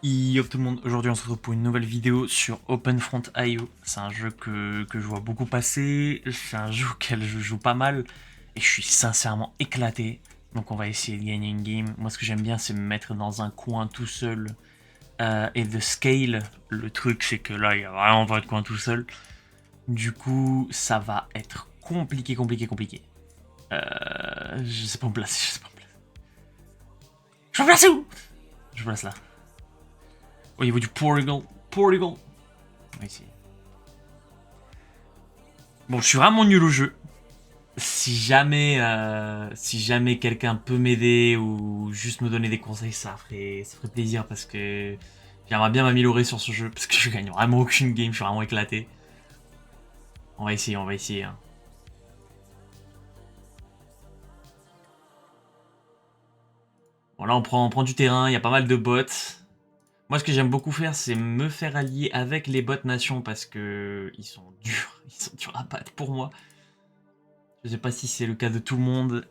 Yo tout le monde, aujourd'hui on se retrouve pour une nouvelle vidéo sur OpenFront.io. C'est un jeu que je vois beaucoup passer, c'est un jeu auquel je joue pas mal et je suis sincèrement éclaté. Donc on va essayer de gagner une game. Moi ce que j'aime bien c'est me mettre dans un coin tout seul et de scale. Le truc c'est que là il y a vraiment pas de coin tout seul. Du coup ça va être compliqué. Je sais pas me placer, je sais pas me placer. Je me place où? Je me place là. Au niveau du Portugal. On va essayer. Bon, je suis vraiment nul au jeu. Si jamais quelqu'un peut m'aider ou juste me donner des conseils, ça ferait plaisir parce que j'aimerais bien m'améliorer sur ce jeu parce que je gagne vraiment aucune game, je suis vraiment éclaté. On va essayer. Hein. Bon, là, on prend du terrain, il y a pas mal de bots. Moi, ce que j'aime beaucoup faire, c'est me faire allier avec les bots nations parce que ils sont durs, ils sont durs à battre pour moi. Je sais pas si c'est le cas de tout le monde.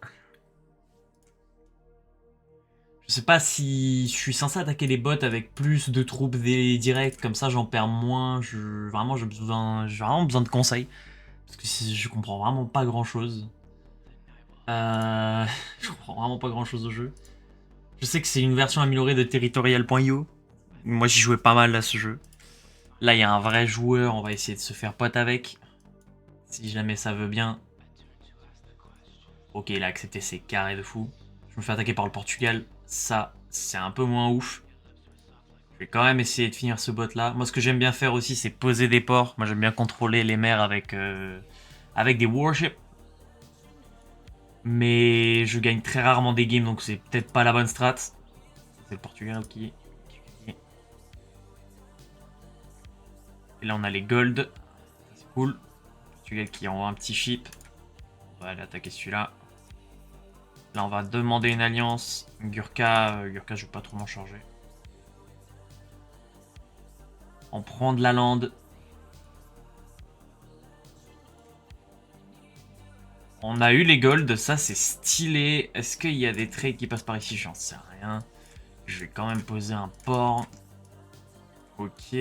Je sais pas si je suis censé attaquer les bots avec plus de troupes directs, comme ça j'en perds moins. Vraiment, j'ai vraiment besoin de conseils. Parce que je comprends vraiment pas grand chose. Je comprends vraiment pas grand chose au jeu. Je sais que c'est une version améliorée de Territorial.io. Moi j'y jouais pas mal à ce jeu. Là il y a un vrai joueur, on va essayer de se faire pote avec. Si jamais ça veut bien. Ok, il a accepté ses carrés de fou. Je me fais attaquer par le Portugal. Ça, c'est un peu moins ouf. Je vais quand même essayer de finir ce bot là. Moi ce que j'aime bien faire aussi c'est poser des ports. Moi j'aime bien contrôler les mers avec des warships. Mais je gagne très rarement des games donc c'est peut-être pas la bonne strat. C'est le Portugal qui... Et là on a les gold. C'est cool. Portugal qui envoie un petit ship. On va aller attaquer celui-là. Là on va demander une alliance. Gurkha je vais pas trop m'en charger. On prend de la lande. On a eu les golds, ça c'est stylé. Est-ce qu'il y a des trades qui passent par ici? J'en sais rien. Je vais quand même poser un port. Ok,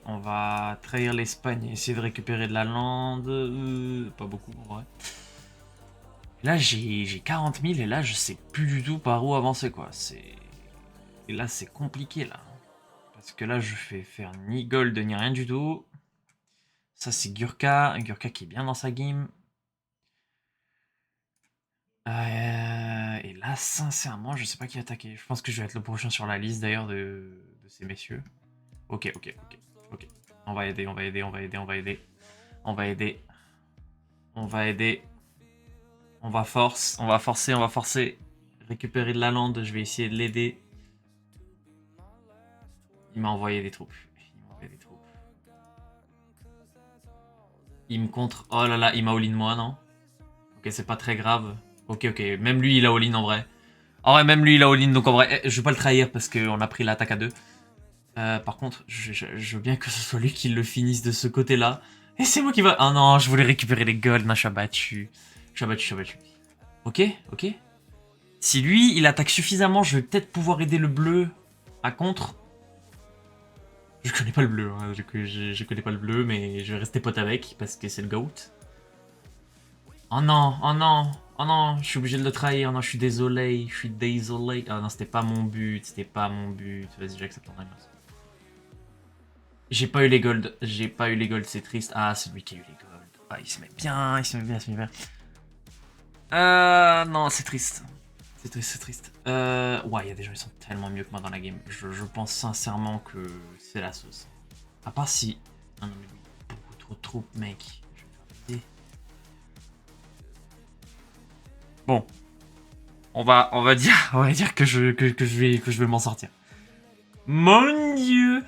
on va trahir l'Espagne et essayer de récupérer de la lande. Pas beaucoup en vrai. Là j'ai 40 000 et là je sais plus du tout par où avancer quoi. Et là c'est compliqué là. Parce que là je fais faire ni gold ni rien du tout. Ça c'est Gurkha qui est bien dans sa game. Et là, sincèrement, je sais pas qui attaquer. Je pense que je vais être le prochain sur la liste d'ailleurs de ces messieurs. Ok. On va aider. On va aider. On va forcer. Récupérer de la lande, je vais essayer de l'aider. Il m'a envoyé des troupes. Il me contre. Oh là là, il m'a all-in moi, non? Ok, c'est pas très grave. Ok. Même lui, il a all-in en vrai. En vrai, même lui, il a all-in, donc en vrai, je vais pas le trahir parce qu'on a pris l'attaque à deux. Par contre, je veux bien que ce soit lui qui le finisse de ce côté-là. Et c'est moi qui va... Oh non, je voulais récupérer les golds. Non, je suis abattu. Ok. Si lui, il attaque suffisamment, je vais peut-être pouvoir aider le bleu à contre. Je connais pas le bleu, hein. Je connais pas le bleu, mais je vais rester pote avec parce que c'est le GOAT. Oh non, je suis obligé de le trahir. Non, je suis désolé. Ah non, c'était pas mon but. Vas-y, j'accepte ton alliance. J'ai pas eu les golds, c'est triste. Ah, c'est lui qui a eu les golds. Ah, il se met bien. Non, c'est triste. C'est triste. Ouais, il y a des gens qui sont tellement mieux que moi dans la game. Je pense sincèrement que c'est la sauce. À part si... Non, mais lui, beaucoup trop de troupes, mec. Je vais faire péter. Bon, on va dire que je vais m'en sortir. Mon dieu.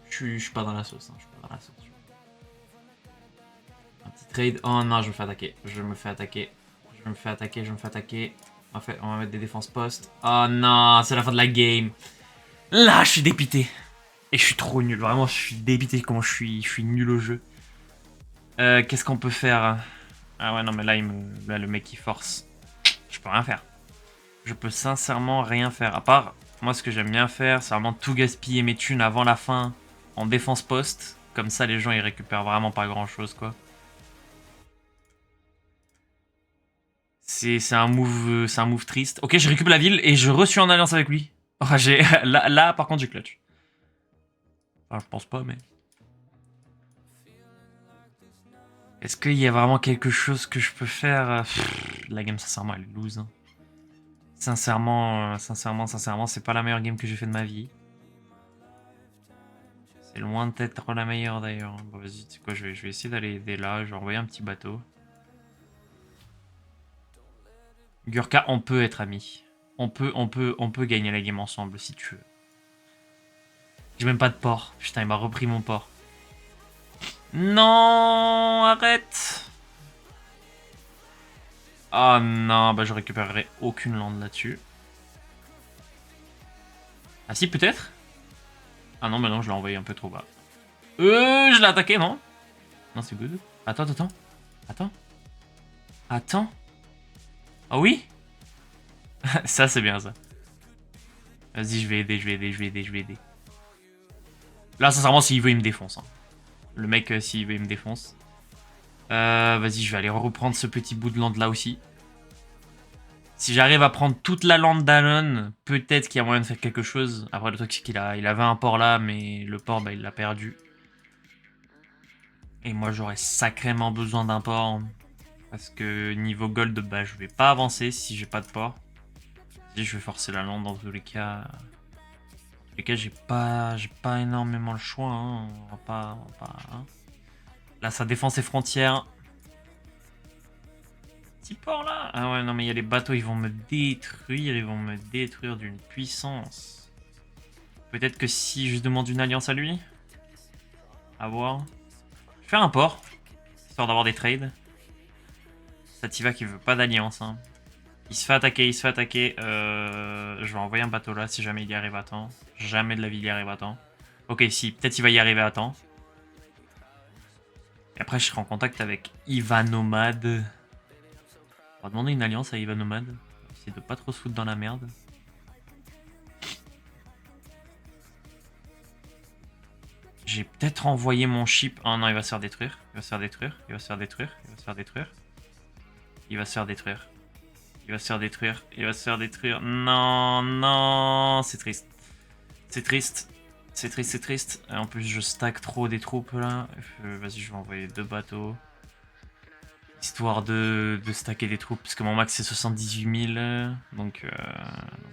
Je suis pas dans la sauce, hein. Je suis pas dans la sauce. Un petit trade. Oh non, je me fais attaquer. On va mettre des défenses post. Oh non, c'est la fin de la game. Là, je suis dépité. Et je suis trop nul. Vraiment, je suis dépité comment je suis nul au jeu. Qu'est-ce qu'on peut faire? Ah ouais, non, mais là, le mec qui force. Je peux rien faire. Je peux sincèrement rien faire. À part Moi, ce que j'aime bien faire, c'est vraiment tout gaspiller mes thunes avant la fin en défense poste. Comme ça, les gens, ils récupèrent vraiment pas grand-chose, quoi. C'est un move triste. Ok, je récupère la ville et je reçus en alliance avec lui. Oh, là, par contre, j'ai clutch. Enfin, je pense pas, mais... Est-ce qu'il y a vraiment quelque chose que je peux faire? La game, sincèrement, elle est loose. Hein. Sincèrement, c'est pas la meilleure game que j'ai fait de ma vie. C'est loin d'être la meilleure, d'ailleurs. Bon, vas-y, tu sais quoi, je vais essayer d'aller aider là. Je vais envoyer un petit bateau. Gurka, on peut être amis. On peut gagner la game ensemble, si tu veux. J'ai même pas de port. Putain, il m'a repris mon port. Non, arrête. Oh non, bah je récupérerai aucune land là-dessus. Ah si, peut-être. Ah non, bah non, je l'ai envoyé un peu trop bas. Je l'ai attaqué, non? Non, c'est good. Attends. Attends. Ah oui? Ça, c'est bien, ça. Vas-y, je vais aider. Là, sincèrement, s'il veut, il me défonce. Hein. Le mec, s'il veut, il me défonce. Vas-y, je vais aller reprendre ce petit bout de land là aussi. Si j'arrive à prendre toute la land d'Alon, peut-être qu'il y a moyen de faire quelque chose. Après, le truc, c'est qu'il avait un port là, mais le port, bah, il l'a perdu. Et moi, j'aurais sacrément besoin d'un port. Parce que niveau gold, bah, je vais pas avancer si j'ai pas de port. Je vais forcer la land dans tous les cas. Dans tous les cas, j'ai pas énormément le choix. Hein. On va pas hein. Là, ça défend ses frontières. Petit port là. Ah ouais, non, mais il y a les bateaux, ils vont me détruire. Ils vont me détruire d'une puissance. Peut-être que si je demande une alliance à lui. À voir. Je vais faire un port. Histoire d'avoir des trades. Sativa qui veut pas d'alliance. Hein. Il se fait attaquer. Je vais envoyer un bateau là si jamais il y arrive à temps. Jamais de la vie il y arrive à temps. Ok, si, peut-être il va y arriver à temps. Et après, je serai en contact avec Ivanomad. On va demander une alliance à Ivanomad. Essayer de pas trop se foutre dans la merde. J'ai peut-être envoyé mon ship. Oh non, il va se faire détruire. Il va se faire détruire. Non, non, c'est triste. C'est triste. Et en plus, je stack trop des troupes là. Vas-y, je vais envoyer 2 bateaux. Histoire de stacker des troupes. Parce que mon max c'est 78 000. Donc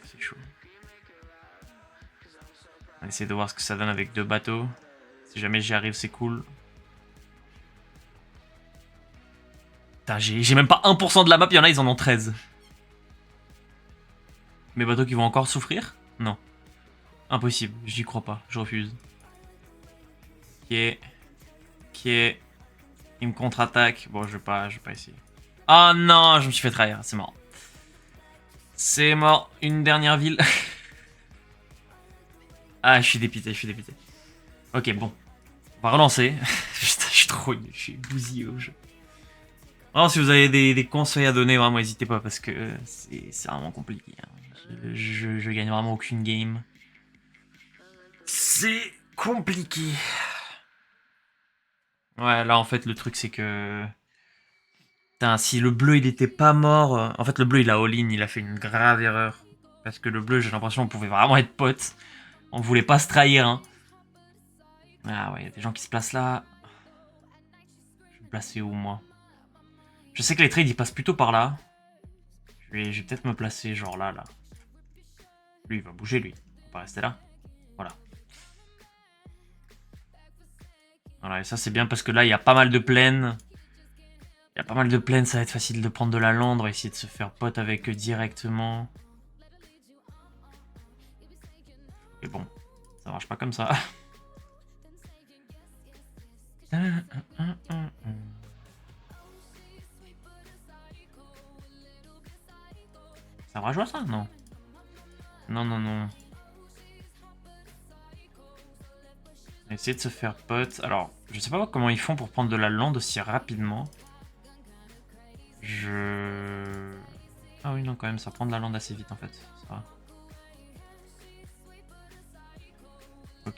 c'est chaud. On va essayer de voir ce que ça donne avec 2 bateaux. Si jamais j'y arrive, c'est cool. Putain, j'ai même pas 1% de la map, il y en a, ils en ont 13. Mes bateaux qui vont encore souffrir? Non. Impossible, j'y crois pas, je refuse. Ok. Il me contre-attaque. Bon, je vais pas essayer. Oh non, je me suis fait trahir, c'est mort. C'est mort, une dernière ville. Ah, je suis dépité. Ok, bon. On va relancer. Putain, je suis trop nul, je suis bousillé au jeu. Alors, si vous avez des conseils à donner, vraiment, n'hésitez pas parce que c'est vraiment compliqué. Hein. Je gagne vraiment aucune game. C'est compliqué. Ouais, là, en fait, le truc, c'est que... Putain, si le bleu, il était pas mort... En fait, le bleu, il a all-in, il a fait une grave erreur. Parce que le bleu, j'ai l'impression qu'on pouvait vraiment être potes. On voulait pas se trahir, hein. Ah ouais, il y a des gens qui se placent là. Je vais me placer où, moi? Je sais que les trades, ils passent plutôt par là. Je vais peut-être me placer, genre là. Lui, il va bouger, lui. On va pas rester là. Voilà. Voilà, et ça, c'est bien parce que là, il y a pas mal de plaines. Ça va être facile de prendre de la land, on va essayer de se faire pote avec eux directement. Et bon, ça marche pas comme ça. Ça va jouer ça? Non. Non. On va essayer de se faire pote. Alors, je sais pas comment ils font pour prendre de la land aussi rapidement. Ah oui, non, quand même, ça prend de la land assez vite en fait. Ça va.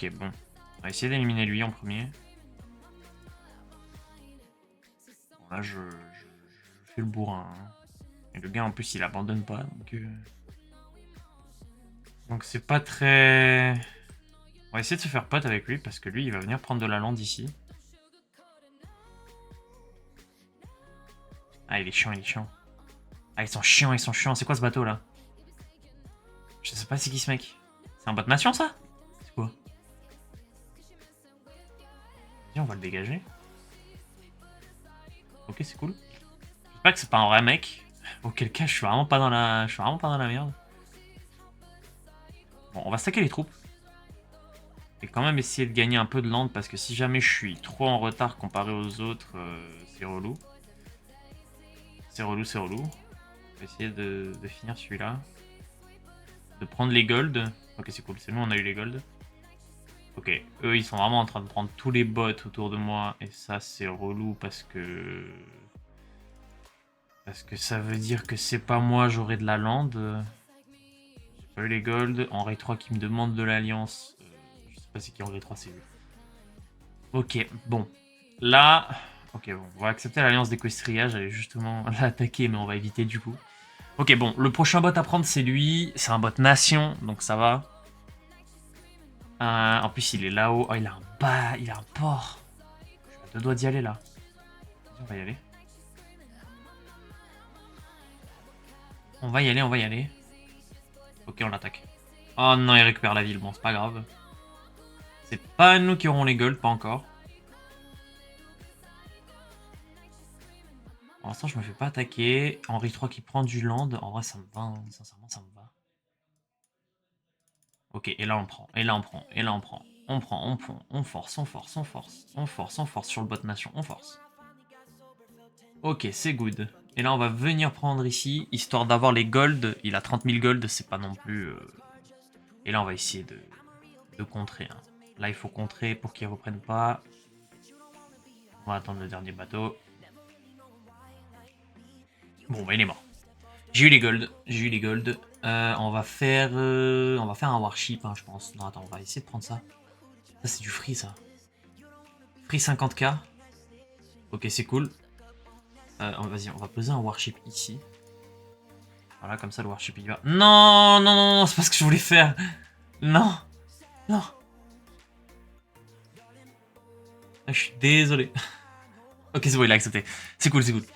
Ok, bon. On va essayer d'éliminer lui en premier. Bon, là, je fais le bourrin. Hein. Et le gars, en plus, il abandonne pas. Donc c'est pas très... On va essayer de se faire pote avec lui, parce que lui, il va venir prendre de la lande ici. Ah, il est chiant, il est chiant. Ah, ils sont chiants, ils sont chiants. C'est quoi ce bateau, là? Je sais pas c'est qui ce mec. C'est un bot nation, ça? C'est quoi? Viens, on va le dégager. Ok, c'est cool. J'espère que c'est pas un vrai mec. Auquel cas, je suis vraiment pas dans la... Je suis vraiment pas dans la merde. Bon, on va stacker les troupes. Et quand même essayer de gagner un peu de land, parce que si jamais je suis trop en retard comparé aux autres, c'est relou. C'est relou, c'est relou. On va essayer de finir celui-là. De prendre les golds. Ok, c'est cool, c'est nous, on a eu les golds. Ok, eux, ils sont vraiment en train de prendre tous les bots autour de moi. Et ça, c'est relou parce que... Parce que ça veut dire que c'est pas moi, j'aurai de la land. J'ai pas eu les golds. Henri 3 qui me demande de l'alliance. Je sais pas c'est qui Henri 3, c'est lui. Ok, bon. Là... Ok, bon, on va accepter l'alliance d'Equestria. J'allais justement l'attaquer, mais on va éviter du coup. Ok, bon, le prochain bot à prendre, c'est lui. C'est un bot nation, donc ça va. En plus, il est là-haut. Oh, il a un port. Je suis à deux doigts d'y aller, là. Vas-y, on va y aller. On va y aller, on va y aller. Ok, on l'attaque. Oh non, il récupère la ville. Bon, c'est pas grave. C'est pas nous qui aurons les golds, pas encore. Pour l'instant, je me fais pas attaquer. Henri 3 qui prend du land. En vrai, ça me va. Hein. Sincèrement, ça me va. Ok, et là, on prend. Et là, on prend. Et là, on prend. On prend, on prend. On force, on force, on force. On force, on force sur le bot nation. On force. Ok, c'est good. Et là, on va venir prendre ici, histoire d'avoir les golds. Il a 30 000 golds, c'est pas non plus... Et là, on va essayer de contrer. Hein. Là, il faut contrer pour qu'ils reprennent pas. On va attendre le dernier bateau. Bon, bah, il est mort. J'ai eu les golds. J'ai eu les golds. On va faire un warship, hein, je pense. Non, attends, on va essayer de prendre ça. Ça, c'est du free, ça. Free 50k. Ok, c'est cool. Vas-y, on va poser un warship ici. Voilà, comme ça, le warship, il va... Non, non, non, non, c'est pas ce que je voulais faire. Non, non. Ah, je suis désolé. Ok, c'est bon, il a accepté. C'est cool, c'est cool.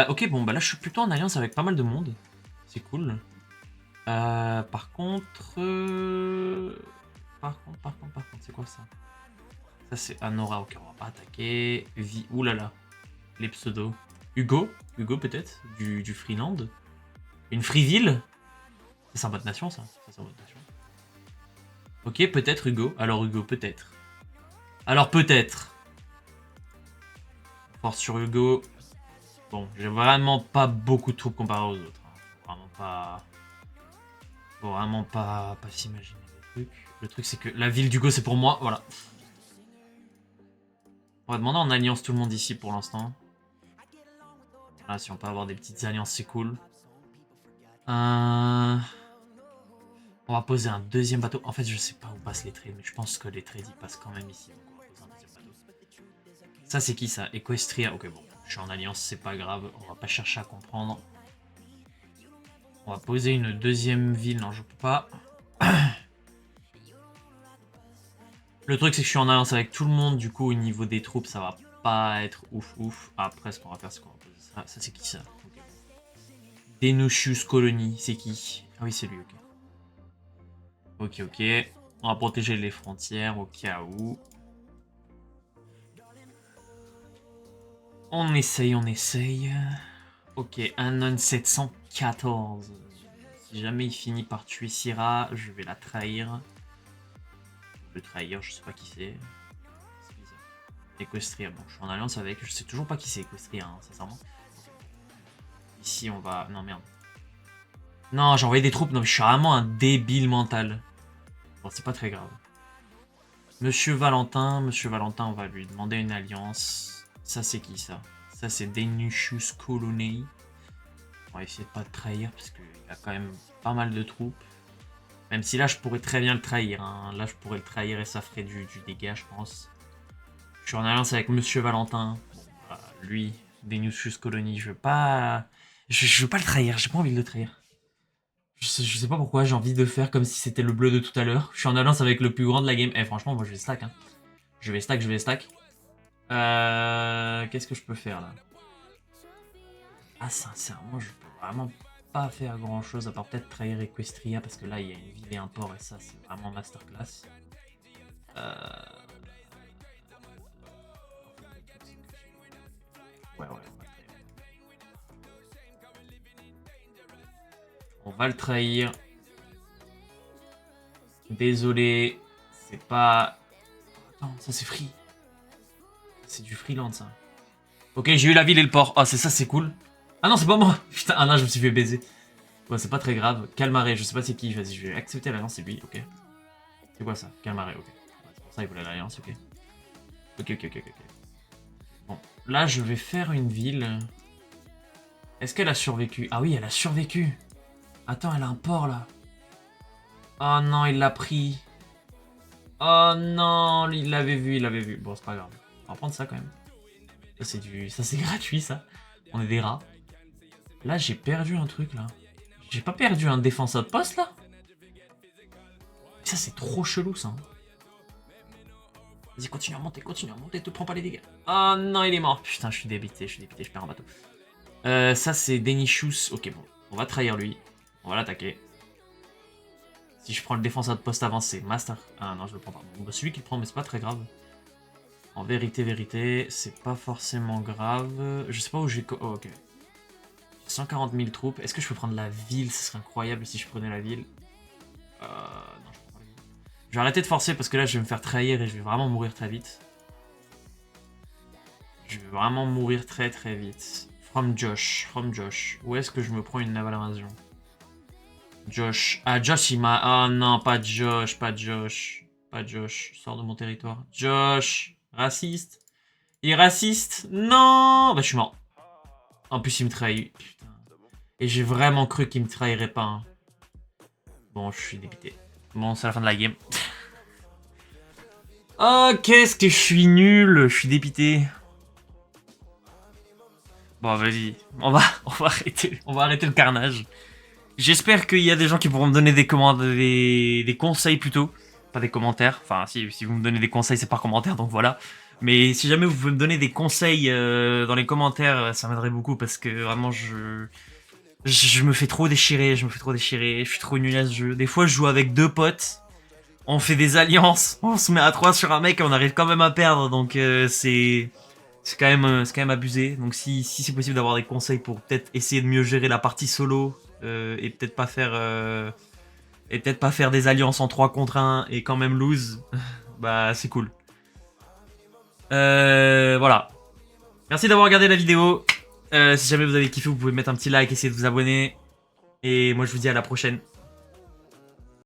Ok, bon, bah là, je suis plutôt en alliance avec pas mal de monde. C'est cool. Par contre... Par contre, c'est quoi ça? Ça, c'est Anora. Ok, on va pas attaquer. Oulala. Les pseudos. Hugo peut-être du Freeland. Une Freeville. C'est un bot nation, ça. C'est un bot nation. Ok, peut-être Hugo. Alors, Hugo, peut-être. Alors, peut-être. Force sur Hugo. Bon, j'ai vraiment pas beaucoup de troupes comparé aux autres. Hein. Faut vraiment pas s'imaginer le truc. Le truc, c'est que la ville d'Hugo, c'est pour moi. Voilà. On va demander en alliance tout le monde ici pour l'instant. Là, si on peut avoir des petites alliances, c'est cool. On va poser un deuxième bateau. En fait, je sais pas où passent les trades, mais je pense que les trades, ils passent quand même ici. Donc on va poser un deuxième bateau. Ça, c'est qui, ça? Equestria. Ok, bon. Je suis en alliance, c'est pas grave. On va pas chercher à comprendre. On va poser une deuxième ville. Non, je peux pas. Le truc, c'est que je suis en alliance avec tout le monde. Du coup, au niveau des troupes, ça va pas être ouf ouf. Après, ce qu'on va faire, c'est qu'on va poser ça. Ça, c'est qui, ça? Okay. Denusius Colony. C'est qui? Ah oui, c'est lui, ok. Ok, ok. On va protéger les frontières au cas où. On essaye, on essaye. Ok, Anon 714. Si jamais il finit par tuer Syrah, je vais la trahir. Le trahir, je sais pas qui c'est. C'est bizarre. Equestria, bon, je suis en alliance avec. Je sais toujours pas qui c'est Equestria, hein, sincèrement. Ici, on va... Non, merde. Non, j'ai envoyé des troupes. Non, mais je suis vraiment un débile mental. Bon, c'est pas très grave. Monsieur Valentin, on va lui demander une alliance. Ça, c'est qui, ça? Ça, c'est Denusius Colony. On va essayer de pas le trahir, parce qu'il a quand même pas mal de troupes. Même si là, je pourrais très bien le trahir. Hein. Là, je pourrais le trahir et ça ferait du dégât, je pense. Je suis en alliance avec Monsieur Valentin. Bon, bah, lui, Denius Colony, je veux pas... Je veux pas le trahir, j'ai pas envie de le trahir. Je sais pas pourquoi, j'ai envie de faire comme si c'était le bleu de tout à l'heure. Je suis en alliance avec le plus grand de la game. Eh, franchement, moi, je vais stack. Hein. Je vais stack, je vais stack. Qu'est-ce que je peux faire, là? Ah, sincèrement, je peux vraiment pas faire grand-chose, à part peut-être trahir Equestria, parce que là, il y a une ville et un port, et ça, c'est vraiment masterclass. Ouais, ouais, on va le trahir. Désolé, c'est pas... Attends, ça c'est free. C'est du freelance, ça. Ok, j'ai eu la ville et le port. Ah, c'est ça, c'est cool. Ah non, c'est pas moi. Putain, ah non, je me suis fait baiser. Ouais, c'est pas très grave. Calmaré, je sais pas c'est qui. Vas-y, je vais accepter l'alliance, c'est lui, ok. C'est quoi ça? Calmaré, ok. Ouais, c'est pour ça qu'il voulait l'alliance, ok. Ok, ok, ok, ok. Bon, là, je vais faire une ville. Est-ce qu'elle a survécu? Ah oui, elle a survécu. Attends, elle a un port, là. Oh non, il l'a pris. Oh non, il l'avait vu, il l'avait vu. Bon, c'est pas grave. On va prendre ça, quand même. Ça, c'est gratuit, ça. On est des rats. Là, j'ai perdu un truc, là. J'ai pas perdu un défenseur de poste, là? Ça, c'est trop chelou, ça. Vas-y, continue à monter, te prends pas les dégâts. Oh non, il est mort. Putain, je suis débité, je perds un bateau. Ça, c'est Denishus. Ok, bon. On va trahir lui. On va l'attaquer. Si je prends le défenseur de poste avancé, Master... Ah non, je le prends pas. Bon, bah, celui qui le prend, mais c'est pas très grave. En vérité, c'est pas forcément grave. Je sais pas où j'ai... Oh, ok. 140 000 troupes. Est-ce que je peux prendre la ville? Ce serait incroyable si je prenais la ville. Non, je prends pas la ville. Je vais arrêter de forcer parce que là, je vais me faire trahir et je vais vraiment mourir très vite. Je vais vraiment mourir très très vite. From Josh. Où est-ce que je me prends une naval invasion? Josh. Ah, Josh, il m'a... Oh non, pas Josh. Sors de mon territoire. Josh. Raciste. Il est raciste. Non. Bah, je suis mort. En plus, il me trahit. Putain. Et j'ai vraiment cru qu'il me trahirait pas. Hein. Bon, je suis dépité. Bon, c'est la fin de la game. Oh, qu'est-ce que je suis nul. Je suis dépité. Bon, vas-y. On va arrêter le carnage. J'espère qu'il y a des gens qui pourront me donner des conseils plutôt. Pas des commentaires. Enfin, si vous me donnez des conseils, c'est par commentaire, donc voilà. Mais si jamais vous pouvez me donner des conseils dans les commentaires, ça m'aiderait beaucoup parce que vraiment, je me fais trop déchirer. Je suis trop nul à ce jeu. Des fois, je joue avec deux potes. On fait des alliances. On se met à 3 sur un mec et on arrive quand même à perdre. Donc, c'est quand même abusé. Donc, si c'est possible d'avoir des conseils pour peut-être essayer de mieux gérer la partie solo. Et peut-être pas faire des alliances en 3 contre 1 et quand même lose, bah c'est cool. Voilà. Merci d'avoir regardé la vidéo. Si jamais vous avez kiffé, vous pouvez mettre un petit like, essayer de vous abonner. Et moi je vous dis à la prochaine.